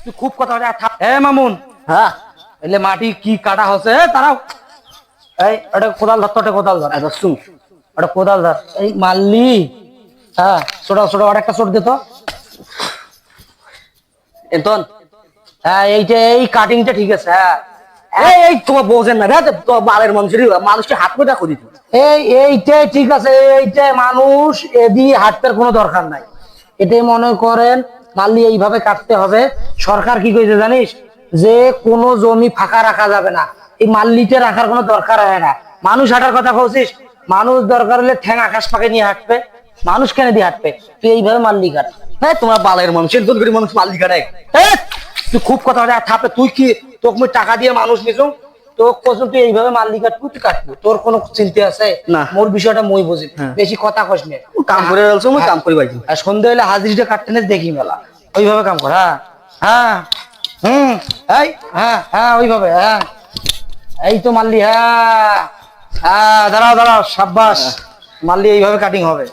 তুই খুব কথা মামুন। হ্যাঁ এলে মাটি কি কাটা হচ্ছে তারাও এই ওটা কোদাল ধর, তোটা কোদাল ধর, আচ্ছা শুন ওটা কোদাল ধর। এই মারলি, হ্যাঁ ছোটা ছোট আর একটা ছোট দে তো। এতন হ্যাঁ এইটা এই কাটিংটা ঠিক আছে। হ্যাঁ এই তোমার বোঝেন না রে তো বালের মানুষকে হাত করে রাখো দিত এইটাই ঠিক আছে। এইটাই মানুষ এদিকে হাঁটতে কোনো দরকার নাই। এটাই মনে করেন মারলি এইভাবে কাটতে হবে। সরকার কি কইছে জানিস, যে কোনো জমি ফাঁকা রাখা যাবে না, এই মাল্লিতে রাখার কোনো দরকার হয় না। মানুষ হাঁটার কথা বলছিস, মানুষ দরকার হলে ঠ্যাং আকাশ পাকে নিয়ে হাঁটবে, মানুষ কেন দিয়ে হাঁটবে? তুই এইভাবে মাল্লি কাট। হ্যাঁ তোমার বালের মানুষের জন্য মানুষ মাল্লি কাটায় তুই খুব কথা থাপে, তুই কি তোকে মুই টাকা দিয়ে মানুষ নিছু, তোকে কসম তুই এইভাবে মাল্লি কাটবি, তুই কাটবি, তোর কোনো চিন্তা আছে না। মোর বিষয়টা মই বুঝি, হ্যাঁ। বেশি কথা কস নে। কাম করে ফেলছো মই কাম করি বাইছি আর সন্ধ্যে হলে হাজিরিটা কাটতে নে দেখি মেলা, ওইভাবে কাম কর। হ্যাঁ হ্যাঁ এই হ্যাঁ হ্যাঁ ওইভাবে। হ্যাঁ এই তো মাল্লি। হ্যাঁ হ্যাঁ দাঁড়াও দাঁড়াও, সাব্বাস। মাল্লি এইভাবে কাটিং হবে।